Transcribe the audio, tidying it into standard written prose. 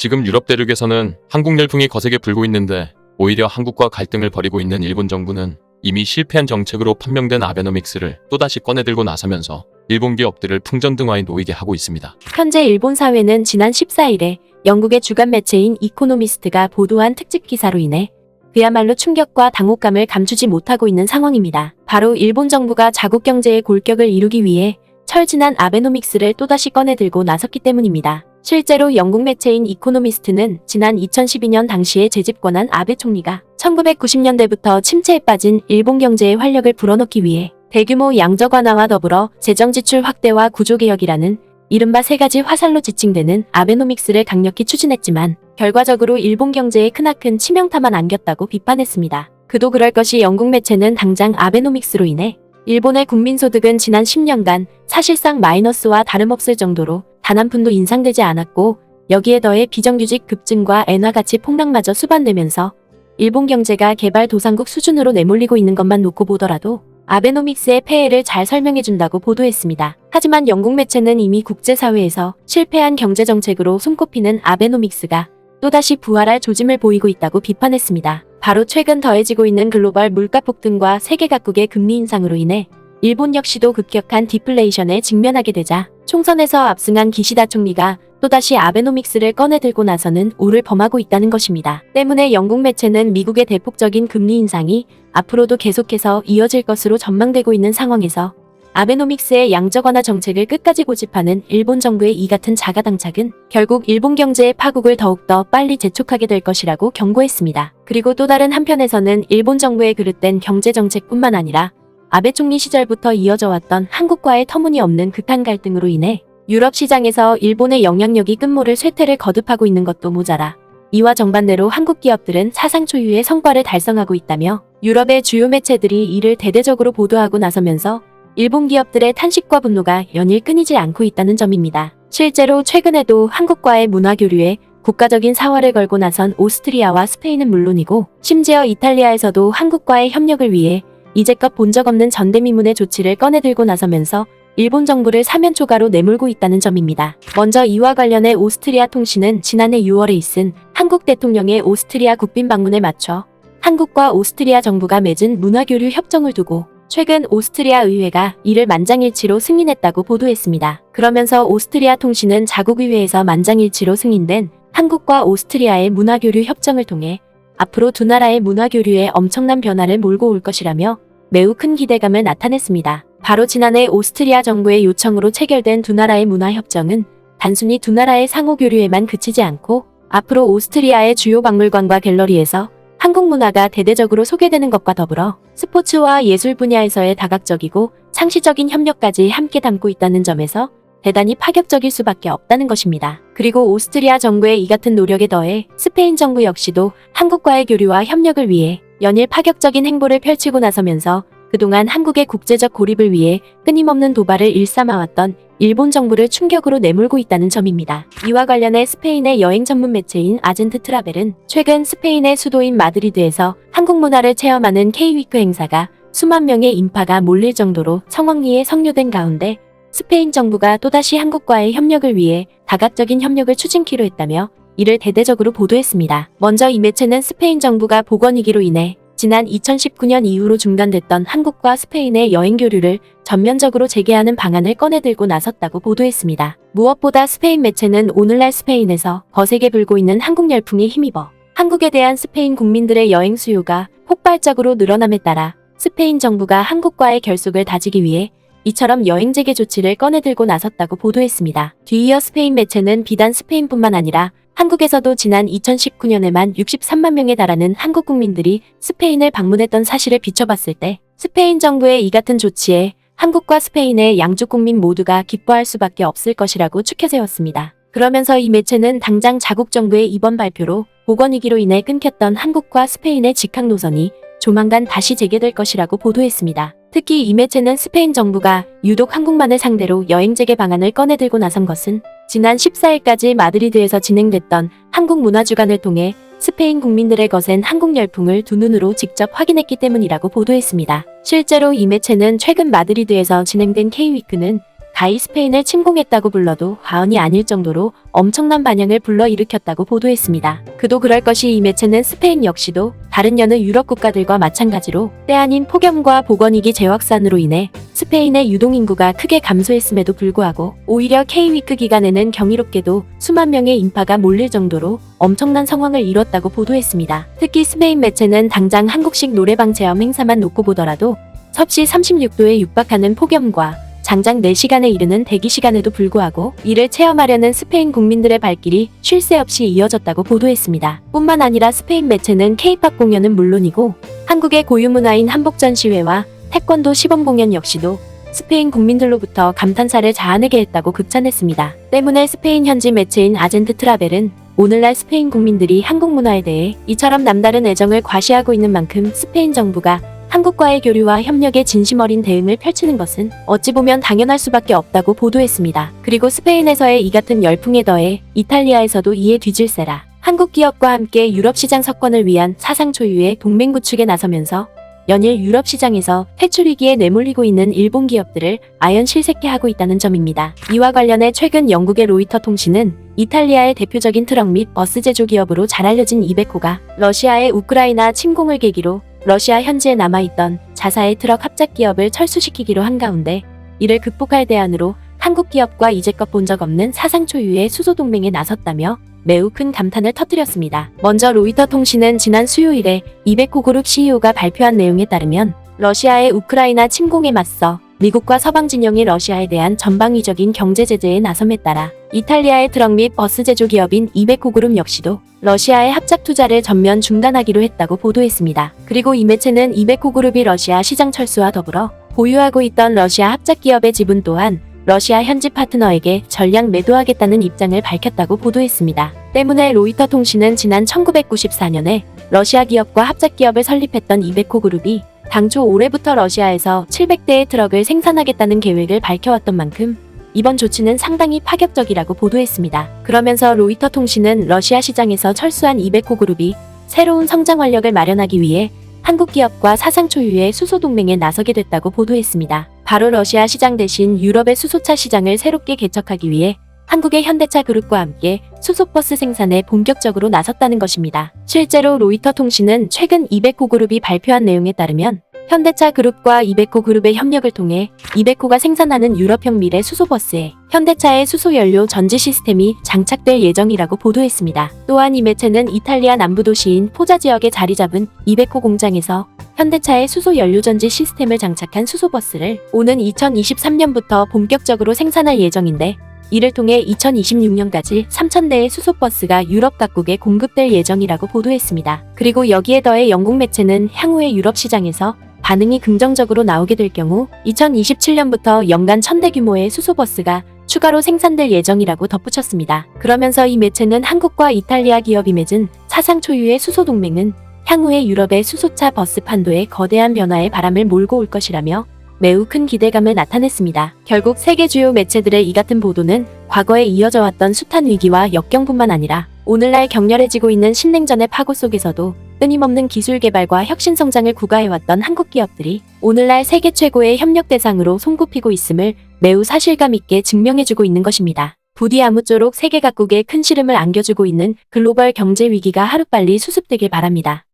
지금 유럽 대륙에서는 한국 열풍이 거세게 불고 있는데 오히려 한국과 갈등을 벌이고 있는 일본 정부는 이미 실패한 정책으로 판명된 아베노믹스를 또다시 꺼내들고 나서면서 일본 기업들을 풍전등화에 놓이게 하고 있습니다. 현재 일본 사회는 지난 14일에 영국의 주간 매체인 이코노미스트가 보도한 특집 기사로 인해 그야말로 충격과 당혹감을 감추지 못하고 있는 상황입니다. 바로 일본 정부가 자국 경제의 골격을 이루기 위해 철진한 아베노믹스를 또다시 꺼내들고 나섰기 때문입니다. 실제로 영국 매체인 이코노미스트는 지난 2012년 당시에 재집권한 아베 총리가 1990년대부터 침체에 빠진 일본 경제의 활력을 불어넣기 위해 대규모 양적 완화와 더불어 재정 지출 확대와 구조개혁이라는 이른바 세 가지 화살로 지칭되는 아베노믹스를 강력히 추진했지만 결과적으로 일본 경제에 크나큰 치명타만 안겼다고 비판했습니다. 그도 그럴 것이 영국 매체는 당장 아베노믹스로 인해 일본의 국민소득은 지난 10년간 사실상 마이너스와 다름없을 정도로 단 한 푼도 인상되지 않았고 여기에 더해 비정규직 급증과 엔화 가치 폭락마저 수반되면서 일본 경제가 개발도상국 수준으로 내몰리고 있는 것만 놓고 보더라도 아베노믹스의 폐해를 잘 설명해준다고 보도했습니다. 하지만 영국 매체는 이미 국제사회에서 실패한 경제정책으로 손꼽히는 아베노믹스가 또다시 부활할 조짐을 보이고 있다고 비판했습니다. 바로 최근 더해지고 있는 글로벌 물가 폭등과 세계 각국의 금리 인상으로 인해 일본 역시도 급격한 디플레이션에 직면하게 되자 총선에서 압승한 기시다 총리가 또다시 아베노믹스를 꺼내들고 나서는 오를 범하고 있다는 것입니다. 때문에 영국 매체는 미국의 대폭적인 금리 인상이 앞으로도 계속해서 이어질 것으로 전망되고 있는 상황에서 아베노믹스의 양적 완화 정책을 끝까지 고집하는 일본 정부의 이 같은 자가당착은 결국 일본 경제의 파국을 더욱더 빨리 재촉하게 될 것이라고 경고했습니다. 그리고 또 다른 한편에서는 일본 정부의 그릇된 경제정책뿐만 아니라 아베 총리 시절부터 이어져 왔던 한국과의 터무니없는 극한 갈등으로 인해 유럽 시장에서 일본의 영향력이 끝모를 쇠퇴를 거듭하고 있는 것도 모자라 이와 정반대로 한국 기업들은 사상 초유의 성과를 달성하고 있다며 유럽의 주요 매체들이 이를 대대적으로 보도하고 나서면서 일본 기업들의 탄식과 분노가 연일 끊이지 않고 있다는 점입니다. 실제로 최근에도 한국과의 문화교류에 국가적인 사활을 걸고 나선 오스트리아와 스페인은 물론이고 심지어 이탈리아에서도 한국과의 협력을 위해 이제껏 본 적 없는 전대미문의 조치를 꺼내들고 나서면서 일본 정부를 사면초가로 내몰고 있다는 점입니다. 먼저 이와 관련해 오스트리아 통신은 지난해 6월에 있은 한국 대통령의 오스트리아 국빈 방문에 맞춰 한국과 오스트리아 정부가 맺은 문화교류 협정을 두고 최근 오스트리아 의회가 이를 만장일치로 승인했다고 보도했습니다. 그러면서 오스트리아 통신은 자국의회에서 만장일치로 승인된 한국과 오스트리아의 문화교류 협정을 통해 앞으로 두 나라의 문화교류에 엄청난 변화를 몰고 올 것이라며 매우 큰 기대감을 나타냈습니다. 바로 지난해 오스트리아 정부의 요청으로 체결된 두 나라의 문화협정은 단순히 두 나라의 상호교류에만 그치지 않고 앞으로 오스트리아의 주요 박물관과 갤러리에서 한국 문화가 대대적으로 소개되는 것과 더불어 스포츠와 예술 분야에서의 다각적이고 상시적인 협력까지 함께 담고 있다는 점에서 대단히 파격적일 수밖에 없다는 것입니다. 그리고 오스트리아 정부의 이 같은 노력에 더해 스페인 정부 역시도 한국과의 교류와 협력을 위해 연일 파격적인 행보를 펼치고 나서면서 그동안 한국의 국제적 고립을 위해 끊임없는 도발을 일삼아왔던 일본 정부를 충격으로 내몰고 있다는 점입니다. 이와 관련해 스페인의 여행 전문 매체인 아젠트 트라벨은 최근 스페인의 수도인 마드리드에서 한국 문화를 체험하는 K-위크 행사가 수만 명의 인파가 몰릴 정도로 성황리에 성료된 가운데 스페인 정부가 또다시 한국과의 협력을 위해 다각적인 협력을 추진키로 했다며 이를 대대적으로 보도했습니다. 먼저 이 매체는 스페인 정부가 보건위기로 인해 지난 2019년 이후로 중단됐던 한국과 스페인의 여행 교류를 전면적으로 재개하는 방안을 꺼내들고 나섰다고 보도했습니다. 무엇보다 스페인 매체는 오늘날 스페인에서 거세게 불고 있는 한국 열풍에 힘입어 한국에 대한 스페인 국민들의 여행 수요가 폭발적으로 늘어남에 따라 스페인 정부가 한국과의 결속을 다지기 위해 이처럼 여행 재개 조치를 꺼내들고 나섰다고 보도했습니다. 뒤이어 스페인 매체는 비단 스페인뿐만 아니라 한국에서도 지난 2019년에만 63만 명에 달하는 한국 국민들이 스페인을 방문했던 사실을 비춰봤을 때 스페인 정부의 이 같은 조치에 한국과 스페인의 양쪽 국민 모두가 기뻐할 수밖에 없을 것이라고 추켜세웠습니다. 그러면서 이 매체는 당장 자국 정부의 이번 발표로 보건위기로 인해 끊겼던 한국과 스페인의 직항 노선이 조만간 다시 재개될 것이라고 보도했습니다. 특히 이 매체는 스페인 정부가 유독 한국만을 상대로 여행 재개 방안을 꺼내들고 나선 것은 지난 14일까지 마드리드에서 진행됐던 한국 문화주간을 통해 스페인 국민들의 거센 한국 열풍을 두 눈으로 직접 확인했기 때문이라고 보도했습니다. 실제로 이 매체는 최근 마드리드에서 진행된 K-위크는 가히 스페인을 침공했다고 불러도 과언이 아닐 정도로 엄청난 반향을 불러일으켰다고 보도했습니다. 그도 그럴 것이 이 매체는 스페인 역시도 다른 여느 유럽 국가들과 마찬가지로 때 아닌 폭염과 보건위기 재확산으로 인해 스페인의 유동인구가 크게 감소했음에도 불구하고 오히려 K위크 기간에는 경이롭게도 수만 명의 인파가 몰릴 정도로 엄청난 성황을 이뤘다고 보도했습니다. 특히 스페인 매체는 당장 한국식 노래방 체험 행사만 놓고 보더라도 섭씨 36도에 육박하는 폭염과 장장 4시간에 이르는 대기 시간에도 불구하고 이를 체험하려는 스페인 국민들의 발길이 쉴 새 없이 이어졌다고 보도했습니다. 뿐만 아니라 스페인 매체는 K-팝 공연은 물론이고 한국의 고유 문화인 한복 전시회와 태권도 시범 공연 역시도 스페인 국민들로부터 감탄사를 자아내게 했다고 극찬했습니다. 때문에 스페인 현지 매체인 아젠트 트라벨은 오늘날 스페인 국민들이 한국 문화에 대해 이처럼 남다른 애정을 과시하고 있는 만큼 스페인 정부가 한국과의 교류와 협력에 진심 어린 대응을 펼치는 것은 어찌 보면 당연할 수밖에 없다고 보도했습니다. 그리고 스페인에서의 이 같은 열풍에 더해 이탈리아에서도 이에 뒤질세라 한국 기업과 함께 유럽 시장 석권을 위한 사상 초유의 동맹 구축에 나서면서 연일 유럽 시장에서 퇴출 위기에 내몰리고 있는 일본 기업들을 아연 실색케하고 있다는 점입니다. 이와 관련해 최근 영국의 로이터 통신은 이탈리아의 대표적인 트럭 및 버스 제조 기업으로 잘 알려진 이베코가 러시아의 우크라이나 침공을 계기로 러시아 현지에 남아있던 자사의 트럭 합작 기업을 철수시키기로 한 가운데 이를 극복할 대안으로 한국 기업과 이제껏 본 적 없는 사상 초유의 수소 동맹에 나섰다며 매우 큰 감탄을 터뜨렸습니다. 먼저 로이터 통신은 지난 수요일에 이베코 그룹 CEO가 발표한 내용에 따르면 러시아의 우크라이나 침공에 맞서 미국과 서방 진영이 러시아에 대한 전방위적인 경제 제재에 나섬에 따라 이탈리아의 트럭 및 버스 제조 기업인 이베코 그룹 역시도 러시아의 합작 투자를 전면 중단하기로 했다고 보도했습니다. 그리고 이 매체는 이베코 그룹이 러시아 시장 철수와 더불어 보유하고 있던 러시아 합작 기업의 지분 또한 러시아 현지 파트너에게 전량 매도하겠다는 입장을 밝혔다고 보도했습니다. 때문에 로이터 통신은 지난 1994년에 러시아 기업과 합작 기업을 설립했던 이베코 그룹이 당초 올해부터 러시아에서 700대의 트럭을 생산하겠다는 계획을 밝혀왔던 만큼 이번 조치는 상당히 파격적이라고 보도했습니다. 그러면서 로이터 통신은 러시아 시장에서 철수한 이베코 그룹이 새로운 성장 활력을 마련하기 위해 한국 기업과 사상 초유의 수소 동맹에 나서게 됐다고 보도했습니다. 바로 러시아 시장 대신 유럽의 수소차 시장을 새롭게 개척하기 위해 한국의 현대차 그룹과 함께 수소버스 생산에 본격적으로 나섰다는 것입니다. 실제로 로이터 통신은 최근 이베코 그룹이 발표한 내용에 따르면 현대차 그룹과 이베코 그룹의 협력을 통해 이베코가 생산하는 유럽형 미래 수소버스에 현대차의 수소연료 전지 시스템이 장착될 예정이라고 보도했습니다. 또한 이 매체는 이탈리아 남부 도시인 포자 지역에 자리 잡은 이베코 공장에서 현대차의 수소연료 전지 시스템을 장착한 수소버스를 오는 2023년부터 본격적으로 생산할 예정인데 이를 통해 2026년까지 3,000대의 수소버스가 유럽 각국에 공급될 예정이라고 보도했습니다. 그리고 여기에 더해 영국 매체는 향후의 유럽 시장에서 반응이 긍정적으로 나오게 될 경우 2027년부터 연간 1,000대 규모의 수소버스가 추가로 생산될 예정이라고 덧붙였습니다. 그러면서 이 매체는 한국과 이탈리아 기업이 맺은 사상 초유의 수소 동맹은 향후의 유럽의 수소차 버스 판도에 거대한 변화의 바람을 몰고 올 것이라며 매우 큰 기대감을 나타냈습니다. 결국 세계 주요 매체들의 이 같은 보도는 과거에 이어져 왔던 숱한 위기와 역경뿐만 아니라 오늘날 격렬해지고 있는 신냉전의 파고 속에서도 끊임없는 기술 개발과 혁신 성장을 구가해왔던 한국 기업들이 오늘날 세계 최고의 협력 대상으로 손꼽히고 있음을 매우 사실감 있게 증명해주고 있는 것입니다. 부디 아무쪼록 세계 각국에 큰 시름을 안겨주고 있는 글로벌 경제 위기가 하루빨리 수습되길 바랍니다.